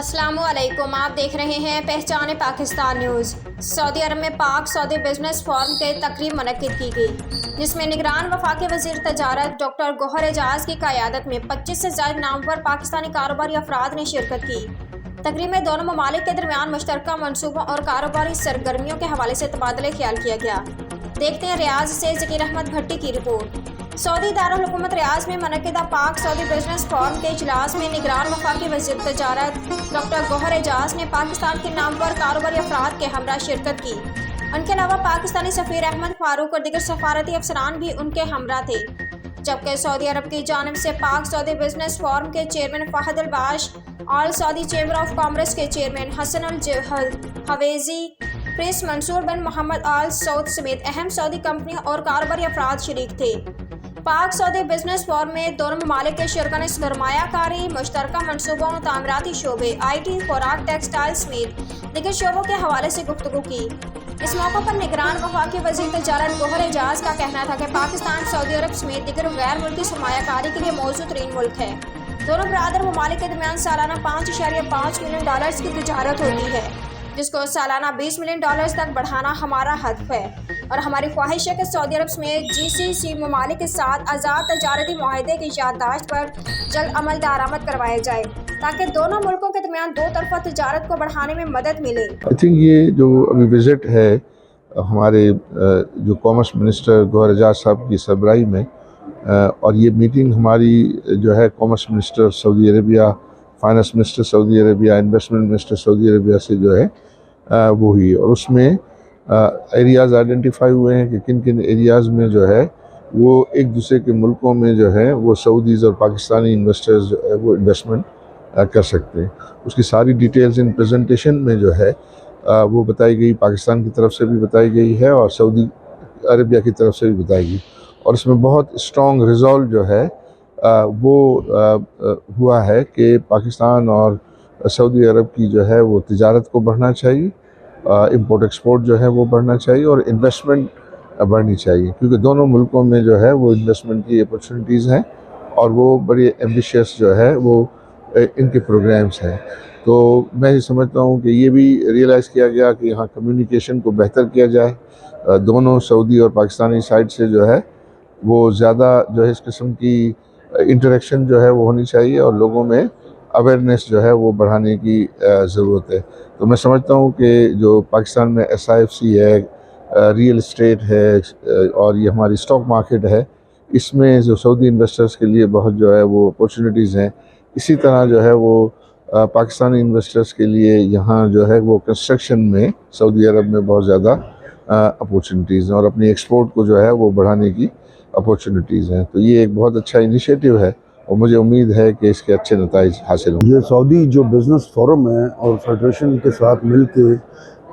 अस्सलामु अलैकुम, आप देख रहे हैं पहचाने पाकिस्तान न्यूज़। सऊदी अरब में पाक सऊदी बिजनेस फोरम के तकरीब मुनक्किद की गई, जिसमें निगरान वफाकी वज़ीर तजारत डॉक्टर गौहर एजाज की क़यादत में 25 से ज़ायद नामवर पाकिस्तानी कारोबारी अफराद ने शिरकत की। तकरीब में दोनों ममालिक के दरमियान मुश्तरका मनसूबों और कारोबारी सरगर्मियों के हवाले से तबादला ख्याल किया गया। देखते हैं रियाज से ज़कीर अहमद भट्टी की रिपोर्ट। सऊदी दारुल हुकूमत रियाज में मुनक्किदा पाक सऊदी बिजनेस फोरम के इजलास में निगरान वफाकी वज़ीर तजारत डॉक्टर गौहर एजाज ने पाकिस्तान के नामवर कारोबारी अफराद के हमरा शिरकत की। उनके अलावा पाकिस्तानी सफ़ीर अहमद फारूक और दीगर सफारती अफसरान भी उनके हमरा थे। जबकि सऊदी अरब की जानिब से पाक सऊदी बिजनेस फोरम के chairman Fahad Al-Bash, all Saudi chamber of commerce के chairman Hassan Al-Huwaizi, prince Mansour bin Mohammed Al Saud समेत अहम सऊदी कंपनियों और कारोबारी अफराद शरीक थे। पाक सऊदी बिजनेस फोरम में दोनों ममालिक के शरका ने सरमायाकारी, मुश्तरका मनसूबों, तामीराती शोबे, IT, खुराक, टेक्सटाइल समेत दीगर शोबों के हवाले से गुफ्तगू की। इस मौके पर निगरान वफाकी वज़ीर तजारत गौहर एजाज का कहना था कि पाकिस्तान सऊदी अरब समेत दीगर गैर मुल्की सरमायाकारी के लिए मौजूद तरीन मुल्क है। दोनों बरादर ममालिक के दरमियान सालाना $5.5 मिलियन की तजारत होती है, जिसको सालाना $20 मिलियन तक बढ़ाना हमारा हदफ है और हमारी ख्वाहिश है कि सऊदी अरब समेत GCC ममालिक के साथ आज़ाद तजारती मुआहदे की याददाश्त पर जल्द अमल दरामद करवाया जाए, ताकि दोनों मुल्कों के दरमियान दो तरफा तजारत को बढ़ाने में मदद मिले। आई थिंक ये जो अभी विज़िट है हमारे जो कॉमर्स मिनिस्टर गौहर एजाज साहब की सरबराही में, और ये मीटिंग हमारी जो है commerce minister Saudi Arabia, finance minister Saudi Arabia, investment minister Saudi Arabia से जो है वो हुई, और उसमें एरियाज़ आइडेंटिफाई हुए हैं कि किन किन एरियाज़ में जो है वो एक दूसरे के मुल्कों में जो है वो सऊदीज़ और पाकिस्तानी इन्वेस्टर्स जो है वो इन्वेस्टमेंट कर सकते हैं। उसकी सारी डिटेल्स इन प्रेजेंटेशन में जो है वो बताई गई, पाकिस्तान की तरफ से भी बताई गई है और सऊदी अरेबिया की तरफ से भी बताई गई, और इसमें बहुत स्ट्रॉन्ग रिजॉल्व जो है वो हुआ है कि पाकिस्तान और सऊदी अरब की जो है वो तिजारत को बढ़ना चाहिए, इंपोर्ट एक्सपोर्ट जो है वो बढ़ना चाहिए और इन्वेस्टमेंट बढ़नी चाहिए, क्योंकि दोनों मुल्कों में जो है वो इन्वेस्टमेंट की अपॉर्चुनिटीज़ हैं और वो बड़ी एम्बिशियस जो है वो इनके प्रोग्राम्स हैं। तो मैं ये समझता हूँ कि ये भी रियलाइज़ किया गया कि यहाँ कम्युनिकेशन को बेहतर किया जाए, दोनों सऊदी और पाकिस्तानी साइड से जो है वो ज़्यादा जो है इस किस्म की इंटरेक्शन जो है वो होनी चाहिए और लोगों में अवेयरनेस जो है वो बढ़ाने की ज़रूरत है। तो मैं समझता हूँ कि जो पाकिस्तान में SIFC है, रियल इस्टेट है और ये हमारी स्टॉक मार्केट है, इसमें जो सऊदी इन्वेस्टर्स के लिए बहुत जो है वो अपॉर्चुनिटीज़ हैं। इसी तरह जो है वो पाकिस्तानी इन्वेस्टर्स के लिए यहाँ जो है वो कंस्ट्रक्शन में सऊदी अरब में बहुत ज़्यादा अपॉर्चुनिटीज़ हैं और अपनी एक्सपोर्ट को जो है वो बढ़ाने की अपॉर्चुनिटीज़ हैं। तो ये एक बहुत अच्छा इनिशिएटिव है और मुझे उम्मीद है कि इसके अच्छे नताइज हासिल होंगे। ये सऊदी जो बिज़नेस फोरम है और फेडरेशन के साथ मिल के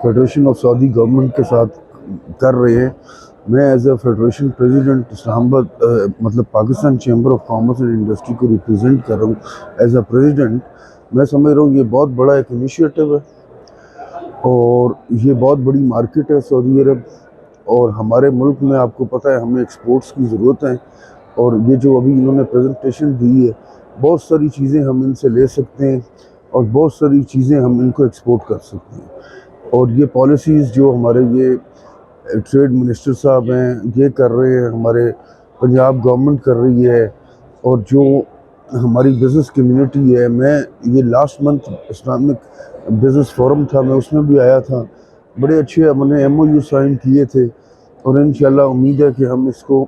फेडरेशन ऑफ सऊदी गवर्नमेंट के साथ कर रहे हैं। मैं as a federation president Islamabad मतलब Pakistan chamber of commerce and industry को रिप्रेजेंट कर रहा हूँ एज ए प्रेसिडेंट। मैं समझ रहा हूँ ये बहुत बड़ा एक इनिशिएटिव है और ये बहुत बड़ी मार्केट है सऊदी अरब, और हमारे मुल्क में आपको पता है हमें एक्सपोर्ट्स की ज़रूरत है, और ये जो अभी इन्होंने प्रेजेंटेशन दी है बहुत सारी चीज़ें हम इनसे ले सकते हैं और बहुत सारी चीज़ें हम इनको एक्सपोर्ट कर सकते हैं। और ये पॉलिसीज़ जो हमारे ये ट्रेड मिनिस्टर साहब हैं ये कर रहे हैं, हमारे पंजाब गवर्नमेंट कर रही है, और जो हमारी बिज़नेस कम्युनिटी है, मैं ये last month Islamic business forum था, मैं उसमें भी आया था, बड़े अच्छे हमने MOU साइन किए थे और इंशाल्लाह उम्मीद है कि हम इसको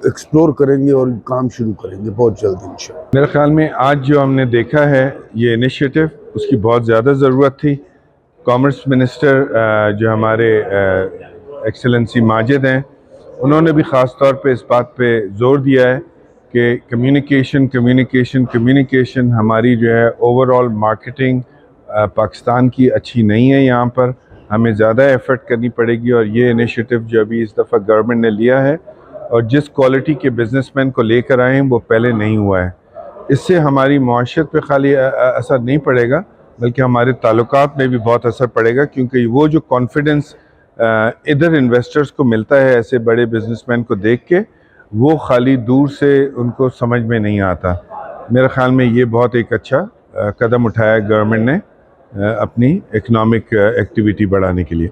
एक्सप्लोर करेंगे और काम शुरू करेंगे बहुत जल्द इंशाल्लाह। मेरे ख्याल में आज जो हमने देखा है ये इनिशिएटिव, उसकी बहुत ज़्यादा ज़रूरत थी। कॉमर्स मिनिस्टर जो हमारे एक्सेलेंसी माजिद हैं, उन्होंने भी ख़ास तौर पे इस बात पे ज़ोर दिया है कि कम्युनिकेशन हमारी जो है ओवरऑल मार्केटिंग पाकिस्तान की अच्छी नहीं है। यहाँ पर हमें ज़्यादा एफ़र्ट करनी पड़ेगी और ये इनिशिएटिव जो अभी इस दफ़ा गवर्नमेंट ने लिया है और जिस क्वालिटी के बिजनेसमैन को लेकर आए हैं वो पहले नहीं हुआ है, इससे हमारी मुआशरत पे खाली असर नहीं पड़ेगा बल्कि हमारे ताल्लुकात में भी बहुत असर पड़ेगा, क्योंकि वो जो कॉन्फिडेंस इधर इन्वेस्टर्स को मिलता है ऐसे बड़े बिजनेसमैन को देख के, वो खाली दूर से उनको समझ में नहीं आता। मेरे ख्याल में ये बहुत एक अच्छा قدم اٹھایا گورنمنٹ نے اپنی اکنامک ایکٹیویٹی بڑھانے کے لیے.